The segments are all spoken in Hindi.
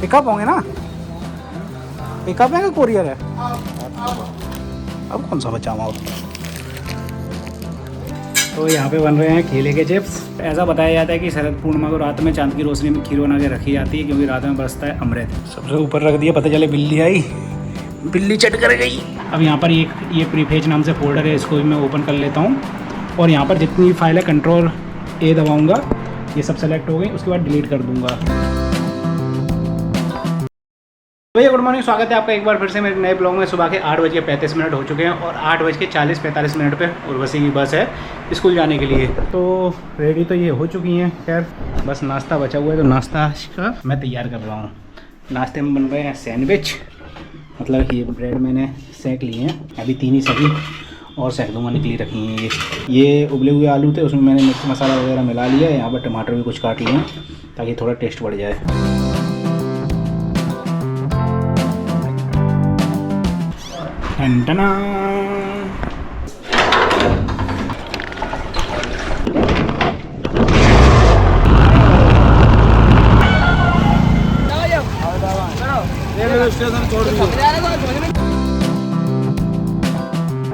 पिकअप होंगे ना, पिकअप है कि कोरियर है? अब कौन सा बचा हुआ? तो यहाँ पे बन रहे हैं केले के चिप्स। ऐसा बताया जाता है कि शरद पूर्णिमा को रात में चांद की रोशनी में खीर बना के रखी जाती है, क्योंकि रात में बरसता है अमृत। सबसे ऊपर रख दिया, पता चले बिल्ली आई, बिल्ली चट कर गई। अब यहाँ पर ये प्रीफेज नाम से फोल्डर है, इसको भी मैं ओपन कर लेता हूँ। और यहाँ पर जितनी फाइल है कंट्रोल ए दबाऊँगा, ये सब सेलेक्ट हो गई, उसके बाद डिलीट कर दूँगा। भैया गुड मॉर्निंग, स्वागत है आपका एक बार फिर से मेरे नए ब्लॉग में। सुबह के 8:35 हो चुके हैं और 8:40-45 पे उर्वशी की बस है स्कूल जाने के लिए। तो रेडी तो ये हो चुकी हैं, खैर बस नाश्ता बचा हुआ है, तो नाश्ता का मैं तैयार कर रहा हूँ। नाश्ते में बन रहे हैं सैंडविच, मतलब ये ब्रेड मैंने सेक लिए हैं, अभी 3 ही सभी और सेक दूँगा, निकली रखी हैं। ये उबले हुए आलू थे, उसमें मैंने मिर्च मसाला वगैरह मिला लिया है। यहाँ पर टमाटर भी कुछ काट लिए हैं ताकि थोड़ा टेस्ट बढ़ जाए। टना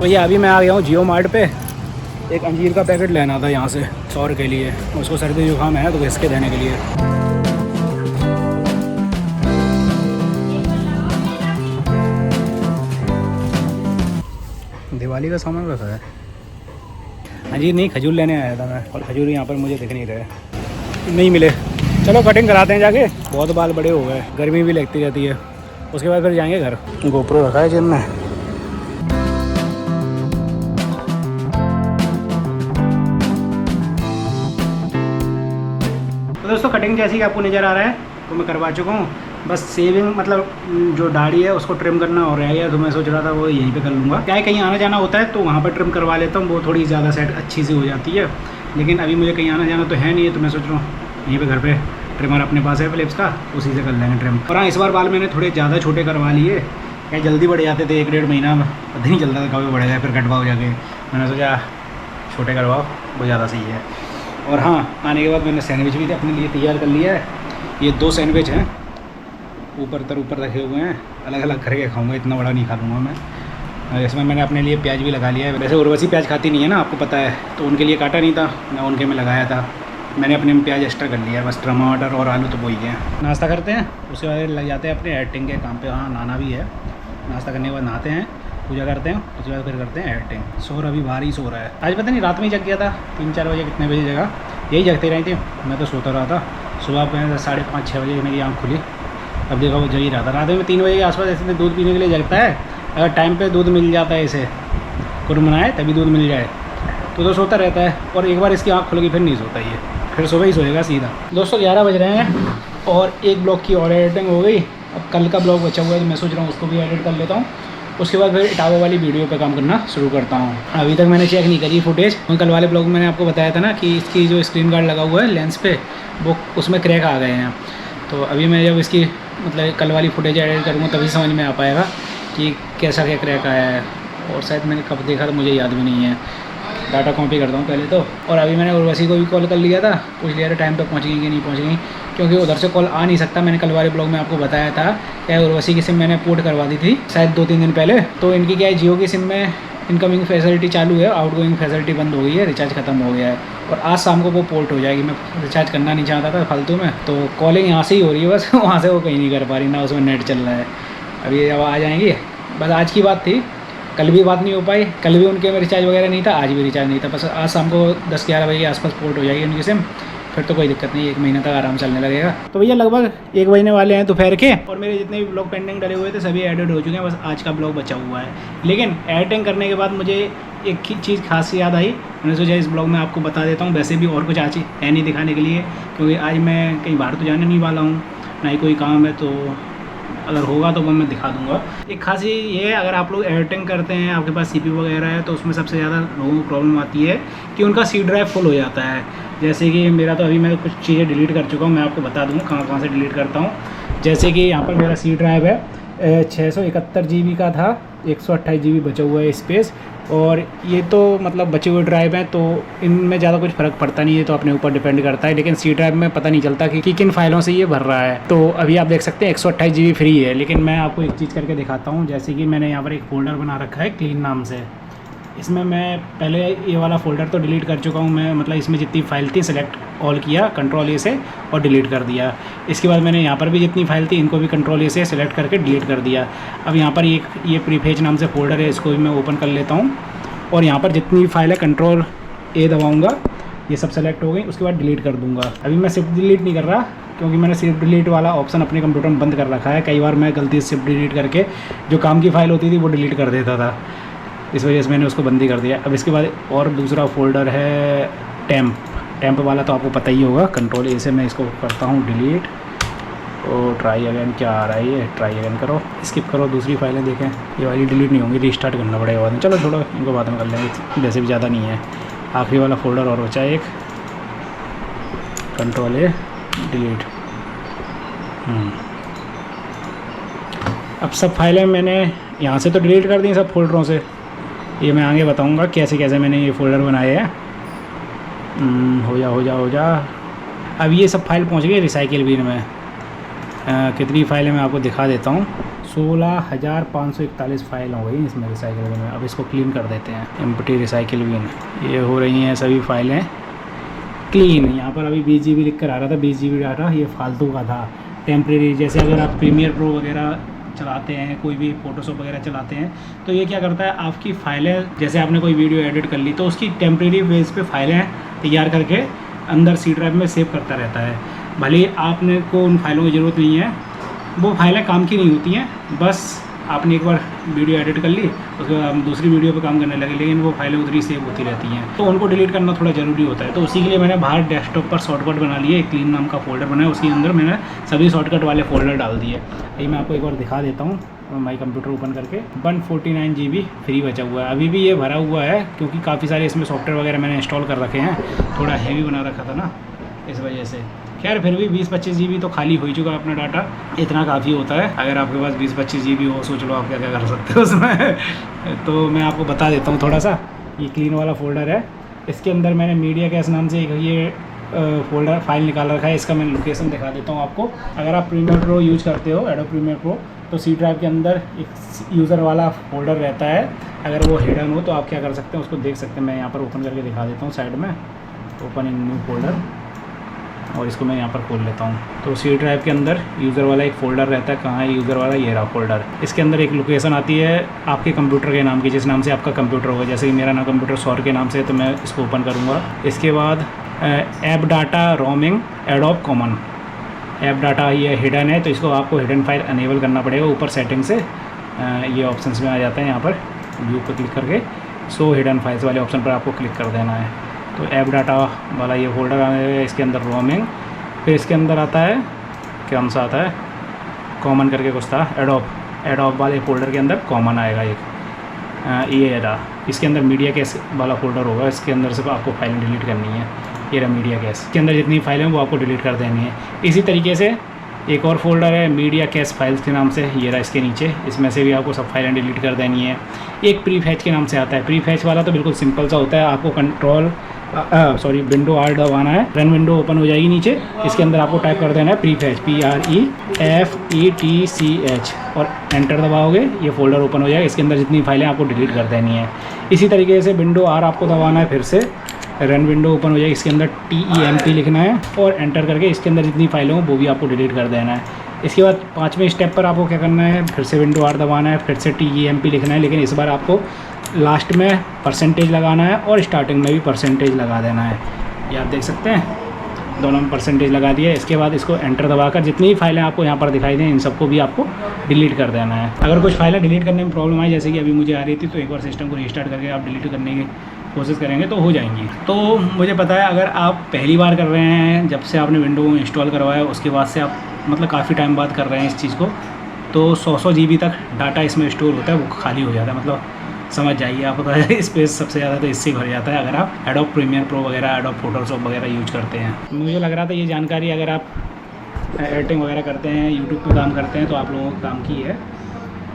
भैया अभी मैं आ गया हूँ जियो मार्ट पे। एक अंजीर का पैकेट लेना था यहाँ से 100 के लिए, उसको सर्दी जुकाम है तो इसके देने के लिए। दिवाली का सामान रखा है। अंजीर नहीं, खजूर लेने आया था मैं, और खजूर यहाँ पर मुझे दिख नहीं रहे, नहीं मिले। चलो कटिंग कराते हैं जाके, बहुत बाल बड़े हो गए, गर्मी भी लगती रहती है। उसके बाद फिर जाएंगे घर। गोप्रो रखा है जिम में। तो दोस्तों कटिंग जैसी कि आपको नज़र आ रहा है तो मैं करवा चुका हूँ। बस सेविंग मतलब जो दाढ़ी है उसको ट्रिम करना और रह गया, तो मैं सोच रहा था वो यहीं पे कर लूँगा। क्या है, कहीं आना जाना होता है तो वहाँ पर ट्रिम करवा लेता हूँ, वो थोड़ी ज़्यादा सेट अच्छी सी हो जाती है। लेकिन अभी मुझे कहीं आना जाना तो है नहीं है, तो मैं सोच रहा हूँ यहीं पे घर पे ट्रिमर अपने पास है फिलिप्स का, उसी से कर लेंगे ट्रिम। और हाँ, इस बार बाल मैंने थोड़े ज़्यादा छोटे करवा लिए, क्या जल्दी बढ़ जाते थे, 1-1.5 महीना पता नहीं चलता था कभी बढ़ जाए, फिर कटवाओ जाके। मैंने सोचा छोटे करवाओ, वो ज़्यादा सही है। और हाँ, आने के बाद मैंने सैंडविच भी अपने लिए तैयार कर लिया है। ये 2 सैंडविच हैं, ऊपर रखे हुए हैं, अलग अलग करके खाऊंगा, इतना बड़ा नहीं खा लूँगा मैं। इसमें मैंने अपने लिए प्याज भी लगा लिया है। वैसे उर्वशी प्याज खाती नहीं है ना, आपको पता है, तो उनके लिए काटा नहीं था, मैं उनके में लगाया था। मैंने अपने में प्याज एक्स्ट्रा कर लिया है, बस टमाटर और आलू तो वही हैं। नाश्ता करते हैं, उसके बाद लग जाते हैं अपने एडिटिंग के काम पे। हाँ, नहाना भी है, नाश्ता करने के बाद नहाते हैं, पूजा करते हैं, उसके बाद फिर करते हैं एडिटिंग। शोर अभी भारी सो रहा है, आज पता नहीं रात में ही जग गया था, 3-4 बजे, कितने बजे जगह, यही जगती रही थी, मैं तो सोता रहा था। सुबह पे 5:30-6 बजे मेरी आँख खुली, अब देखो वो जग ही रहा था। रात में 3 बजे के आसपास ऐसे दूध पीने के लिए जगता है, अगर टाइम पे दूध मिल जाता है, इसे कुरमनाए तभी दूध मिल जाए तो सोता रहता है। और एक बार इसकी आँख खुल गई फिर नहीं सोता, ये फिर सुबह ही सोएगा सीधा। दोस्तों 11 बज रहे हैं और एक ब्लॉग की और एडिटिंग हो गई। अब कल का ब्लॉग बचा हुआ है तो मैं सोच रहा हूँ उसको भी एडिट कर लेता हूँ, उसके बाद फिर इटावा वाली वीडियो पे काम करना शुरू करता हूँ। अभी तक मैंने चेक नहीं करी फुटेज, कल वाले ब्लॉग में मैंने आपको बताया था ना कि इसकी जो स्क्रीन गार्ड लगा हुआ है लेंस पे, वो उसमें क्रैक आ गए हैं। तो अभी मैं जब इसकी मतलब कल वाली फुटेज एडिट करूँगा तभी समझ में आ पाएगा कि कैसा क्या क्रैक आया है। और शायद मैंने कब देखा तो मुझे याद भी नहीं है। डाटा कॉपी करता हूँ पहले तो। और अभी मैंने उर्वशी को भी कॉल कर लिया था, पूछ लिया था टाइम पे पहुँच गई कि नहीं पहुँच गई, क्योंकि उधर से कॉल आ नहीं सकता। मैंने कल वाले ब्लॉग में आपको बताया था क्या, उर्वशी की सिम मैंने पोर्ट करवा दी थी शायद 2-3 दिन पहले। तो इनकी क्या है, जियो की सिम में इनकमिंग फैसिलिटी चालू है, आउटगोइंग फैसिलिटी बंद हो गई है, रिचार्ज खत्म हो गया है और आज शाम को वो पोर्ट हो जाएगी। मैं रिचार्ज करना नहीं चाहता था फालतू में, तो कॉलिंग यहाँ से ही हो रही है बस, वहाँ से वो कहीं नहीं कर पा रही, ना उसमें नेट चल रहा है। अभी अब आ जाएंगी, बस आज की बात थी, कल भी बात नहीं हो पाई। कल भी उनके में रिचार्ज वगैरह नहीं था, आज भी रिचार्ज नहीं था। बस आज शाम को 10-11 बजे के आसपास पोर्ट हो जाएगी उनकी सिम, फिर तो कोई दिक्कत नहीं, 1 महीने तक आराम चलने लगेगा। तो भैया लगभग 1 बजने वाले हैं दोपहर के, और मेरे जितने भी ब्लॉग पेंडिंग डले हुए थे सभी एडिट हो चुके हैं, बस आज का ब्लॉग बचा हुआ है। लेकिन एडिटिंग करने के बाद मुझे एक चीज़ खास याद आई, मैंने सोचा इस ब्लॉग में आपको बता देता हूँ। वैसे भी और कुछ आज है नहीं दिखाने के लिए, क्योंकि आज मैं कहीं बाहर तो जाने नहीं वाला हूँ, ना ही कोई काम है, तो अगर होगा तो वो मैं दिखा दूंगा। एक खासी ये है, अगर आप लोग एडिटिंग करते हैं, आपके पास CPU वगैरह है, तो उसमें सबसे ज़्यादा लोगों को प्रॉब्लम आती है कि उनका C ड्राइव फुल हो जाता है। जैसे कि मेरा तो अभी मैं कुछ चीज़ें डिलीट कर चुका हूँ, मैं आपको बता दूँगा कहाँ कहाँ से डिलीट करता हूँ। जैसे कि यहाँ पर मेरा C ड्राइव है 671 GB का था, 128 GB बचा हुआ है स्पेस, और ये तो मतलब बचे हुए ड्राइव हैं, तो इनमें ज़्यादा कुछ फ़र्क पड़ता नहीं है, तो अपने ऊपर डिपेंड करता है। लेकिन सी ड्राइव में पता नहीं चलता कि किन फाइलों से ये भर रहा है। तो अभी आप देख सकते हैं 128 GB फ्री है। लेकिन मैं आपको एक चीज़ करके दिखाता हूँ। जैसे कि मैंने यहाँ पर एक फ़ोल्डर बना रखा है क्लीन नाम से। इसमें मैं पहले ये वाला फ़ोल्डर तो डिलीट कर चुका हूँ मैं, मतलब इसमें जितनी फ़ाइल थी सेलेक्ट ऑल किया कंट्रोल ए से और डिलीट कर दिया। इसके बाद मैंने यहाँ पर भी जितनी फ़ाइल थी इनको भी कंट्रोल ए से सेलेक्ट करके डिलीट कर दिया। अब यहाँ पर ये प्रीफेज नाम से फ़ोल्डर है, इसको भी मैं ओपन कर लेता हूँ। और यहाँ पर जितनी फाइल है कंट्रोल ए दबाऊँगा, ये सब सेलेक्ट हो गई। उसके बाद डिलीट कर दूँगा। अभी मैं सिर्फ डिलीट नहीं कर रहा क्योंकि मैंने सिर्फ डिलीट वाला ऑप्शन अपने कंप्यूटर में बंद कर रखा है। कई बार मैं गलती से सिर्फ डिलीट करके जो काम की फ़ाइल होती थी वो डिलीट कर देता था, इस वजह से मैंने उसको बंद ही कर दिया। अब इसके बाद और दूसरा फ़ोल्डर है टैम्प वाला, तो आपको पता ही होगा। कंट्रोल ए से मैं इसको करता हूँ डिलीट और ट्राई अगेन। क्या आ रहा है ये, ट्राई अगेन करो, स्किप करो, दूसरी फाइलें देखें। ये वाली डिलीट नहीं होंगी, रीस्टार्ट करना पड़ेगा बाद में। चलो छोड़ो, इनको बाद में कर लेंगे, वैसे भी ज़्यादा नहीं है। आखिरी वाला फ़ोल्डर और बचा एक, कंट्रोल ए डिलीट। अब सब फाइलें मैंने यहाँ से तो डिलीट कर दी सब फोल्डरों से। ये मैं आगे बताऊँगा कैसे कैसे मैंने ये फ़ोल्डर बनाए हैं। हो जा। अब ये सब फाइल पहुँच गई रिसाइकिल बिन में। कितनी फाइलें मैं आपको दिखा देता हूँ। 16,541 फाइल हो गई इसमें रिसाइकिल बिन में। अब इसको क्लीन कर देते हैं, एम्प्टी रिसाइकिल बिन। ये हो रही हैं सभी फाइलें क्लीन। यहाँ पर अभी 20 GB लिख कर आ रहा था, 20 GB डाटा, ये फालतू का था, टेम्प्रेरी। जैसे अगर आप प्रीमियर प्रो वगैरह चलाते हैं, कोई भी फ़ोटोशॉप वगैरह चलाते हैं, तो ये क्या करता है, आपकी फ़ाइलें, जैसे आपने कोई वीडियो एडिट कर ली तो उसकी टेम्प्रेरी बेस पे फाइलें तैयार करके अंदर सी ड्राइव में सेव करता रहता है। भले ही आपने को उन फाइलों की ज़रूरत नहीं है, वो फाइलें काम की नहीं होती हैं, बस आपने एक बार वीडियो एडिट कर ली, उसके बाद आप दूसरी वीडियो पे काम करने लगे, लेकिन वो फाइलें उधर ही सेव होती रहती हैं, तो उनको डिलीट करना थोड़ा ज़रूरी होता है। तो उसी के लिए मैंने बाहर डेस्कटॉप पर शॉर्टकट बना लिए, एक क्लीन नाम का फ़ोल्डर बनाया, उसके अंदर मैंने सभी शॉर्टकट वाले फ़ोल्डर डाल दिए। ये मैं आपको एक बार दिखा देता हूँ। माई कंप्यूटर ओपन करके 149 GB फ्री बचा हुआ है। अभी भी ये भरा हुआ है क्योंकि काफ़ी सारे इसमें सॉफ्टवेयर वगैरह मैंने इंस्टॉल कर रखे हैं, थोड़ा हैवी बना रखा था ना, इस वजह से। खैर फिर भी 20-25 GB तो खाली हो ही चुका है अपना डाटा, इतना काफ़ी होता है। अगर आपके पास 20-25 GB हो, सोच लो आप क्या क्या कर सकते हो उसमें। तो मैं आपको बता देता हूँ थोड़ा सा। ये क्लीन वाला फ़ोल्डर है, इसके अंदर मैंने मीडिया कैश नाम से एक ये फ़ोल्डर फाइल निकाल रखा है। इसका मैं लोकेशन दिखा देता हूँ आपको। अगर आप प्रीमियर प्रो यूज़ करते हो, एडोब प्रीमियर प्रो, तो सी ड्राइव के अंदर एक यूज़र वाला फ़ोल्डर रहता है। अगर वो हिडन हो तो आप क्या कर सकते हैं, उसको देख सकते हैं। मैं यहाँ पर ओपन करके दिखा देता हूँ साइड में, ओपन इन न्यू फ़ोल्डर, और इसको मैं यहाँ पर खोल लेता हूँ। तो सी ड्राइव के अंदर यूज़र वाला एक फ़ोल्डर रहता है। कहाँ है यूज़र वाला, ये रहा फ़ोल्डर। इसके अंदर एक लोकेशन आती है आपके कंप्यूटर के नाम की, जिस नाम से आपका कंप्यूटर होगा। जैसे कि मेरा नाम कंप्यूटर सौर के नाम से है, तो मैं इसको ओपन करूँगा। इसके बाद app data roaming adobe common app data, ये हिडन है, तो इसको आपको हिडन फाइल अनेबल करना पड़ेगा। ऊपर सेटिंग से ये ऑप्शंस में आ जाता है, यहाँ पर व्यू पर क्लिक करके शो हिडन फाइल्स वाले ऑप्शन पर आपको क्लिक कर देना है। तो ऐप डाटा वाला ये फोल्डर आएगा, इसके अंदर रोमिंग, फिर इसके अंदर आता है, कौन सा आता है, कॉमन करके कुछ था, एडोब वाले फोल्डर के अंदर कॉमन आएगा एक, ये रहा। इसके अंदर मीडिया कैश वाला फोल्डर होगा, इसके अंदर से आपको फाइलें डिलीट करनी है। ये रहा मीडिया कैश, इसके अंदर जितनी फाइलें हैं वो आपको डिलीट कर देनी है। इसी तरीके से एक और फोल्डर है मीडिया कैश फाइल्स के नाम से, ये रहा इसके नीचे, इसमें से भी आपको सब फाइलें डिलीट कर देनी है। एक प्रीफैच के नाम से आता है। प्रीफैच वाला तो बिल्कुल सिंपल सा होता है, आपको कंट्रोल विंडो R दबाना है, रन विंडो ओपन हो जाएगी नीचे। इसके अंदर आपको टाइप कर देना है प्रीफैच, PREFETCH, और एंटर दबाओगे, ये फोल्डर ओपन हो जाएगा। इसके अंदर जितनी फाइलें आपको डिलीट कर देनी है। इसी तरीके से विंडो R आपको दबाना है, फिर से रन विंडो ओपन हो जाएगी। इसके अंदर TEMP लिखना है और एंटर करके इसके अंदर जितनी फाइलें हो वो भी आपको डिलीट कर देना है। इसके बाद 5वें स्टेप पर आपको क्या करना है, फिर से विंडो R दबाना है, फिर से TEMP लिखना है, लेकिन इस बार आपको लास्ट में परसेंटेज लगाना है और स्टार्टिंग में भी परसेंटेज लगा देना है। ये आप देख सकते हैं, दोनों में परसेंटेज लगा दिया। इसके बाद इसको एंटर दबाकर जितनी फाइलें आपको यहाँ पर दिखाई दें इन सबको भी आपको डिलीट कर देना है। अगर कुछ फाइलें डिलीट करने में प्रॉब्लम आई, जैसे कि अभी मुझे आ रही थी, तो एक बार सिस्टम को रीस्टार्ट करके आप डिलीट करने की कोशिश करेंगे तो हो जाएंगी। तो मुझे पता है अगर आप पहली बार कर रहे हैं, जब से आपने विंडो इंस्टॉल करवाया उसके बाद से आप मतलब काफ़ी टाइम बाद कर रहे हैं इस चीज़ को, तो 100 GB तक डाटा इसमें स्टोर होता है, वो खाली हो जाता है। मतलब समझ जाइए आप, स्पेस सबसे ज़्यादा तो इससे भर जाता है अगर आप एडोब प्रीमियर प्रो वगैरह, एडोब फोटोशॉप वगैरह यूज करते हैं। मुझे लग रहा था ये जानकारी अगर आप एडिटिंग वगैरह करते हैं, यूट्यूब पे काम करते हैं, तो आप लोगों को काम की है।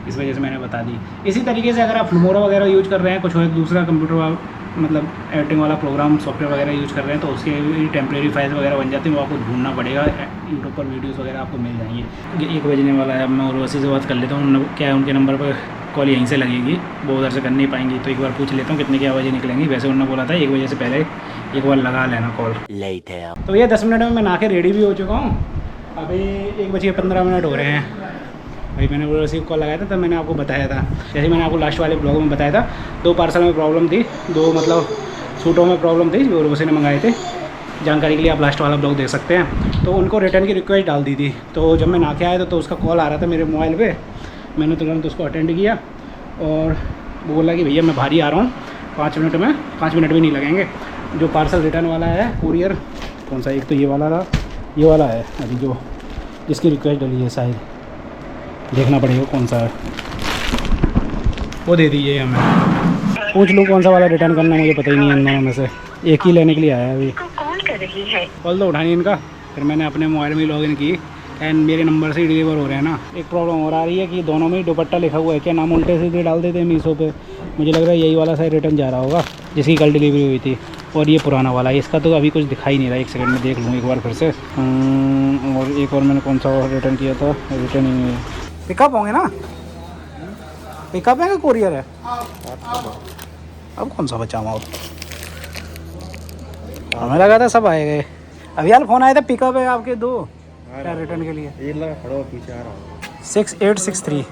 इस वजह से मैंने बता दी। इसी तरीके से अगर आप फिल्मोरा वगैरह यूज़ कर रहे हैं, कुछ दूसरा कंप्यूटर मतलब एडिटिंग वाला प्रोग्राम सॉफ्टवेयर वगैरह यूज़ कर रहे हैं, तो उसके भी टेम्प्रेरी फाइल्स वगैरह बन जाती हैं, वो आपको ढूंढना पड़ेगा। यूट्यूब पर वीडियोस वगैरह आपको मिल जाएंगी। 1 बजने वाला है, अब मैं उर्वशी से बात कर लेता हूँ। क्या है, उनके नंबर पर कॉल यहीं से लगेगी, वो उधर से कर नहीं पाएंगी, तो एक बार पूछ लेता हूँ कितने की आवाज़ें निकलेंगी। वैसे उन्होंने बोला था 1 बजे से पहले एक बार लगा लेना कॉल। तो ये 10 मिनट में मैं नहा के रेडी भी हो चुका हूँ। अभी 1:15 हो रहे हैं। भाई मैंने वो रिसीव कॉल लगाया था, तब मैंने आपको बताया था, जैसे मैंने आपको लास्ट वाले ब्लॉग में बताया था, 2 पार्सल में प्रॉब्लम थी, 2 मतलब सूटों में प्रॉब्लम थी जो उर्वशी ने मंगाए थे। जानकारी के लिए आप लास्ट वाला ब्लॉग देख सकते हैं। तो उनको रिटर्न की रिक्वेस्ट डाल दी थी। तो जब मैं नहा के आया था तो उसका कॉल आ रहा था मेरे मोबाइल पे। मैंने तुरंत उसको अटेंड किया और वो बोला कि भैया मैं बाहर ही आ रहा हूँ 5 मिनट में, 5 मिनट भी नहीं लगेंगे। जो पार्सल रिटर्न वाला है कुरियर, कौन सा, एक तो ये वाला था, ये वाला है अभी जो जिसकी रिक्वेस्ट डली है, शायद देखना पड़ेगा कौन सा है, वो दे दीजिए हमें। पूछ लूँ कौन सा वाला रिटर्न करना, मुझे पता ही नहीं है इन दोनों में से। एक ही लेने के लिए आया अभी। कॉल तो उठानी इनका। फिर मैंने अपने मोबाइल में लॉगिन की एंड मेरे नंबर से ही डिलीवर हो रहे हैं ना। एक प्रॉब्लम और आ रही है कि दोनों में ही दुपट्टा लिखा हुआ है, क्या नाम उल्टे सीधे डाल देते हैं मीशो पे। मुझे लग रहा है यही वाला शायद रिटर्न जा रहा होगा जिसकी कल डिलीवरी हुई थी, और ये पुराना वाला है। इसका तो अभी कुछ दिखाई नहीं रहा, 1 सेकंड में देख लूँ एक बार फिर से। और एक और मैंने कौन सा और रिटर्न किया था, रिटर्न ही नहीं। पिकअप होंगे ना, पिकअप है कि कोरियर है? अब कौन सा बचा हुआ, हमें लगा था सब आए गए। अभी यार फ़ोन आया था पिकअप है आपके 2 क्या रिटर्न के लिए। ये लगा खड़ा हो, पीछे आ रहा हूँ। 6863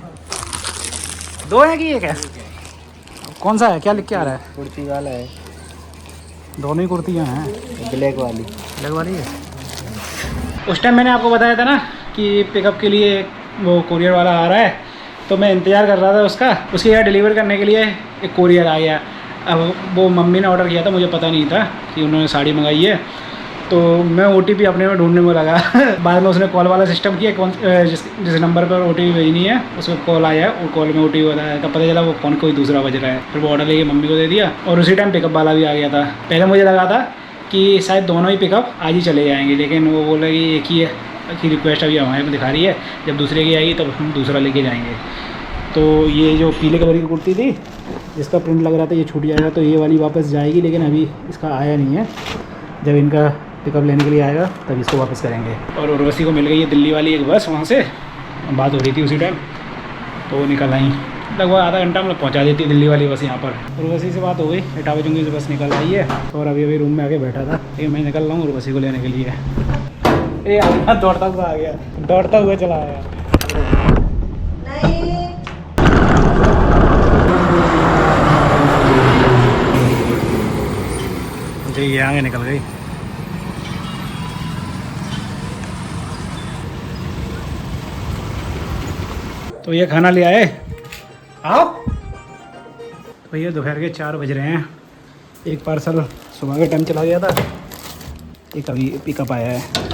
2 है कि एक है? कौन सा है, क्या लिख के आ रहा है? कुर्ती वाला है, दोनों ही कुर्तियाँ हैं। ब्लैक वाली है। उस टाइम मैंने आपको बताया था ना कि पिकअप के लिए वो कोरियर वाला आ रहा है, तो मैं इंतज़ार कर रहा था उसके यहाँ डिलीवर करने के लिए। एक कोरियर आया। अब वो मम्मी ने ऑर्डर किया था, मुझे पता नहीं था कि उन्होंने साड़ी मंगाई है, तो मैं OTP अपने में ढूंढने में लगा। बाद में उसने कॉल वाला सिस्टम किया, कौन जिस नंबर पर OTP भेजनी है उसको कॉल आया, और कॉल में OTP बताया, तब पता चला वो फ़ोन कोई दूसरा बज रहा है। फिर वो ऑर्डर लेके मम्मी को दे दिया और उसी टाइम पिकअप वाला भी आ गया था। पहले मुझे लगा था कि शायद दोनों ही पिकअप आज ही चले जाएंगे, लेकिन वो बोला कि एक ही है की रिक्वेस्ट अभी हमारे में दिखा रही है, जब दूसरे की आएगी तब हम दूसरा लेके जाएंगे। तो ये जो पीले कलर की कुर्ती थी जिसका प्रिंट लग रहा था ये छूट जाएगा, तो ये वाली वापस जाएगी, लेकिन अभी इसका आया नहीं है। जब इनका पिकअप लेने के लिए आएगा तब इसको वापस करेंगे। और उर्वशी को मिल गई है दिल्ली वाली एक बस, वहाँ से बात हो रही थी उसी टाइम, तो वो निकल आई। लगभग आधा घंटा मतलब पहुँचा देती दिल्ली वाली बस यहाँ पर। उर्वशी से बात हो गई, 8 बजे से बस निकल आई है, और अभी रूम में आके बैठा था। लेकिन मैं निकल रहा हूँ उर्वशी को लेने के लिए। ये दौड़ता हुआ आ गया, दौड़ता हुआ चला आया। मुझे ये आगे निकल गई। तो ये खाना ले आए, आओ। तो ये दोपहर के 4 बज रहे हैं। एक पार्सल सुबह के टाइम चला गया था, एक अभी पिकअप आया है।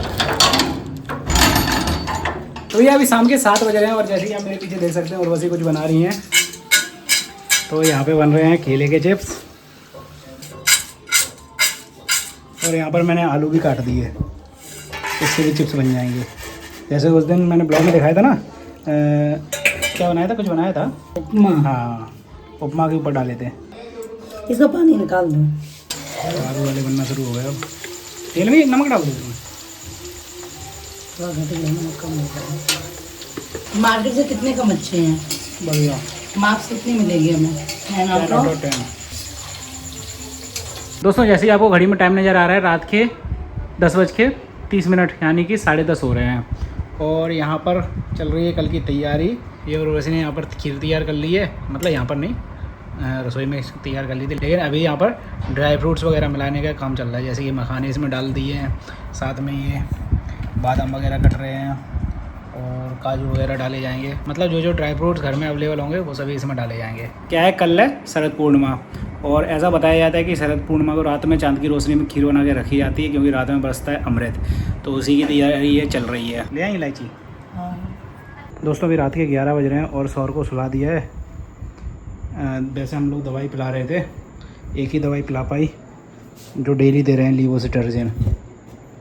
तो ये अभी शाम के 7 बज रहे हैं, और जैसे कि आप मेरे पीछे देख सकते हैं उर्वशी कुछ बना रही हैं। तो यहाँ पे बन रहे हैं केले के चिप्स, और यहाँ पर मैंने आलू भी काट दिए, इससे भी चिप्स बन जाएंगे। जैसे उस दिन मैंने ब्लॉग में दिखाया था ना, क्या बनाया था, कुछ बनाया था उपमा। हाँ, उपमा के ऊपर डाले थे। इसका पानी निकाल दो। आलू वाले बनना शुरू हो गए। अब तेल में नमक डाल दो उसमें, कम होगा। मार्केट से कितने कम अच्छे हैं, बढ़िया। मार्क्स कितनी मिलेगी हमें? 10 out of 10। दोस्तों जैसे ही आपको घड़ी में टाइम नज़र आ रहा है, रात के 10:30 यानी कि 10:30 हो रहे हैं, और यहाँ पर चल रही है कल की तैयारी। ये उर्वशी ने यहाँ पर खीर तैयार कर ली है, मतलब यहाँ पर नहीं, रसोई में तैयार कर ली थी, लेकिन अभी यहाँ पर ड्राई फ्रूट्स वगैरह मिलाने का काम चल रहा है। जैसे कि मखाने इसमें डाल दिए हैं, साथ में ये बादाम वगैरह कट रहे हैं, और काजू वगैरह डाले जाएंगे। मतलब जो जो ड्राई फ्रूट्स घर में अवेलेबल होंगे वो सभी इसमें डाले जाएंगे। क्या है, कल है शरद पूर्णिमा, और ऐसा बताया जाता है कि शरद पूर्णिमा को रात में चांद की रोशनी में खीर बना के रखी जाती है, क्योंकि रात में बरसता है अमृत। तो उसी की तैयारी ये चल रही है। ले आई इलायची। दोस्तों अभी रात के 11 बज रहे हैं, और सौर को सुला दिया है। वैसे हम लोग दवाई पिला रहे थे, एक ही दवाई पिला पाई जो डेली दे रहे हैं, लीवोसिट्राजिन,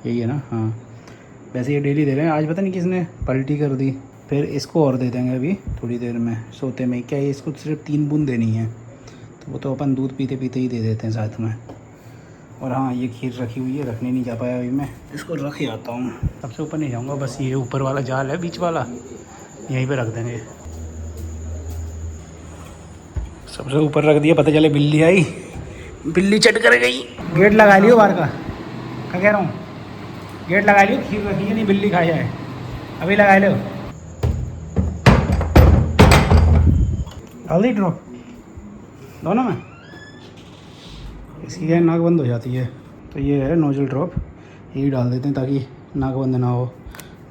यही है ना। हाँ, वैसे ये डेली दे रहे हैं। आज पता नहीं किसने पलटी कर दी, फिर इसको और दे देंगे अभी थोड़ी देर में सोते में। क्या है, इसको सिर्फ 3 बूंद देनी है, तो वो तो अपन दूध पीते पीते ही दे देते हैं साथ में। और हाँ, ये खीर रखी हुई है, रखने नहीं जा पाया अभी मैं, इसको रख ही आता हूँ। सबसे ऊपर नहीं जाऊँगा, बस ये ऊपर वाला जाल है बीच वाला, यहीं पे रख देंगे। सबसे ऊपर रख दिया, पता चले बिल्ली आई, बिल्ली चट कर गई। गेट लगा लियो बाहर का, क्या कह रहा हूँ, गेट लगा लियो, खीर रखी है नहीं बिल्ली खा जाए, अभी लगा लो। डाल दी ड्रॉप दोनों में, इसकी क्या नाक बंद हो जाती है, तो ये है नोजल ड्रॉप, यही डाल देते हैं ताकि नाक बंद ना हो,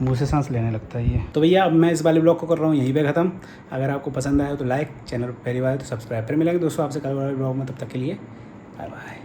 मुंह से सांस लेने लगता है ये। तो भैया अब मैं इस वाले ब्लॉग को कर रहा हूँ यहीं पे ख़त्म। अगर आपको पसंद आया तो लाइक, चैनल पर पहली बार तो सब्सक्राइब। फिर मिलेंगे दोस्तों आपसे कल वाले ब्लॉग में, तब तक के लिए बाय बाय।